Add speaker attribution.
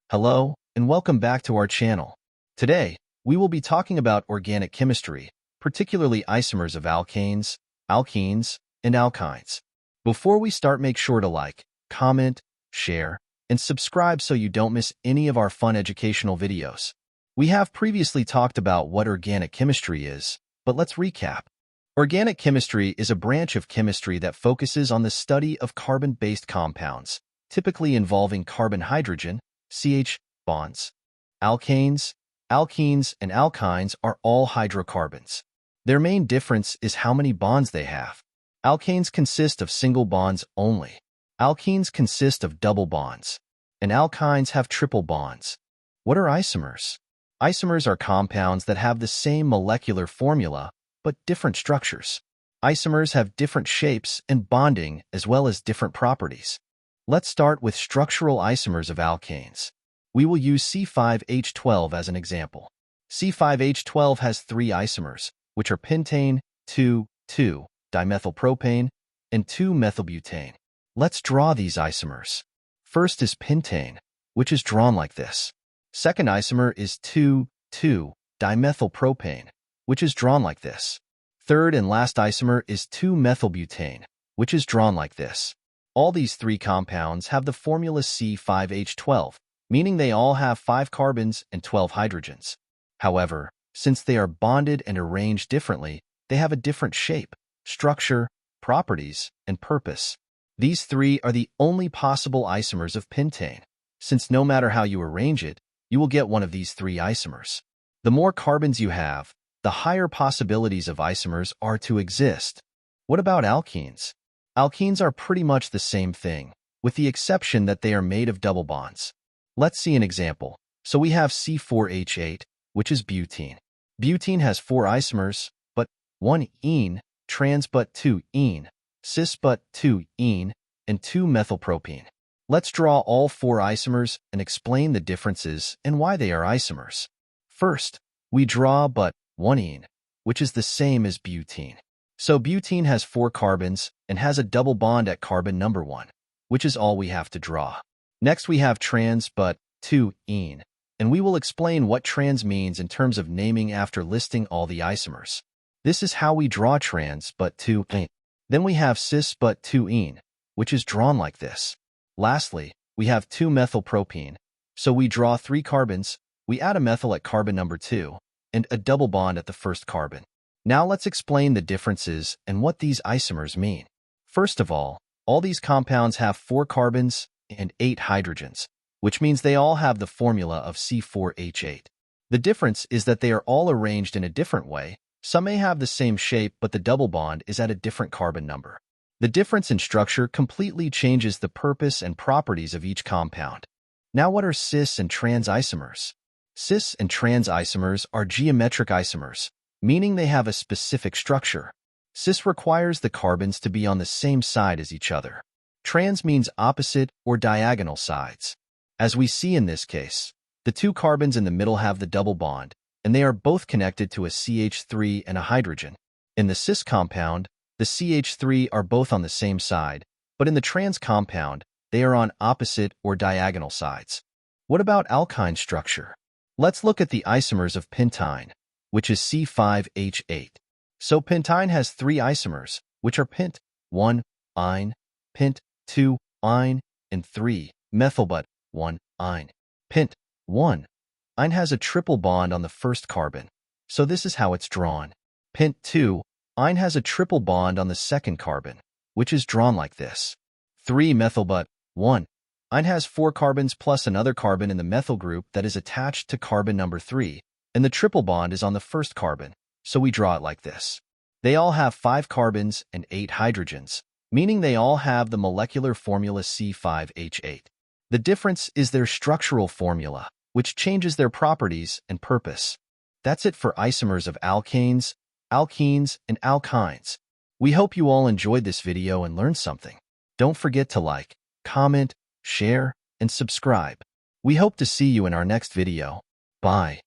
Speaker 1: Hello, and welcome back to our channel. Today, we will be talking about organic chemistry, particularly isomers of alkanes, alkenes, and alkynes. Before we start, make sure to like, comment, share, and subscribe so you don't miss any of our fun educational videos. We have previously talked about what organic chemistry is, but let's recap. Organic chemistry is a branch of chemistry that focuses on the study of carbon-based compounds, typically involving carbon-hydrogen, CH bonds. Alkanes, alkenes, and alkynes are all hydrocarbons. Their main difference is how many bonds they have. Alkanes consist of single bonds only. Alkenes consist of double bonds. And alkynes have triple bonds. What are isomers? Isomers are compounds that have the same molecular formula, but different structures. Isomers have different shapes and bonding as well as different properties. Let's start with structural isomers of alkanes. We will use C5H12 as an example. C5H12 has three isomers, which are pentane, 2,2-dimethylpropane, and 2-methylbutane. Let's draw these isomers. First is pentane, which is drawn like this. Second isomer is 2,2-dimethylpropane, which is drawn like this. Third and last isomer is 2-methylbutane, which is drawn like this. All these three compounds have the formula C5H12, meaning they all have 5 carbons and 12 hydrogens. However, since they are bonded and arranged differently, they have a different shape, structure, properties, and purpose. These three are the only possible isomers of pentane, since no matter how you arrange it, you will get one of these three isomers. The more carbons you have, the higher possibilities of isomers are to exist. What about alkenes? Alkenes are pretty much the same thing, with the exception that they are made of double bonds. Let's see an example. So we have C4H8, which is butene. Butene has 4 isomers, but 1 ene, trans but 2 ene, cis but 2 ene, and 2-methylpropene. Let's draw all 4 isomers and explain the differences and why they are isomers. First, we draw but 1 ene, which is the same as butene. So butene has 4 carbons and has a double bond at carbon number 1, which is all we have to draw. Next we have trans but 2 ene, and we will explain what trans means in terms of naming after listing all the isomers. This is how we draw trans but 2 ene. Then we have cis but 2 ene, which is drawn like this. Lastly, we have 2-methylpropene, so we draw 3 carbons, we add a methyl at carbon number 2, and a double bond at the first carbon. Now let's explain the differences and what these isomers mean. First of all these compounds have 4 carbons and 8 hydrogens, which means they all have the formula of C4H8. The difference is that they are all arranged in a different way. Some may have the same shape, but the double bond is at a different carbon number. The difference in structure completely changes the purpose and properties of each compound. Now what are cis and trans isomers? Cis and trans isomers are geometric isomers, meaning they have a specific structure. Cis requires the carbons to be on the same side as each other. Trans means opposite or diagonal sides. As we see in this case, the 2 carbons in the middle have the double bond, and they are both connected to a CH3 and a hydrogen. In the cis compound, the CH3 are both on the same side, but in the trans compound, they are on opposite or diagonal sides. What about alkyne structure? Let's look at the isomers of pentane, which is C5H8. So pentane has 3 isomers, which are pent, 1, ine, pent, 2, ine, and 3, methyl but 1, ine. Pent, 1. Ine has a triple bond on the first carbon, so this is how it's drawn. Pent, 2. Ine has a triple bond on the second carbon, which is drawn like this. 3 methyl but 1. Ine has 4 carbons plus another carbon in the methyl group that is attached to carbon number 3, and the triple bond is on the first carbon, so we draw it like this. They all have 5 carbons and 8 hydrogens, meaning they all have the molecular formula C5H8. The difference is their structural formula, which changes their properties and purpose. That's it for isomers of alkanes, alkenes, and alkynes. We hope you all enjoyed this video and learned something. Don't forget to like, comment, share, and subscribe. We hope to see you in our next video. Bye.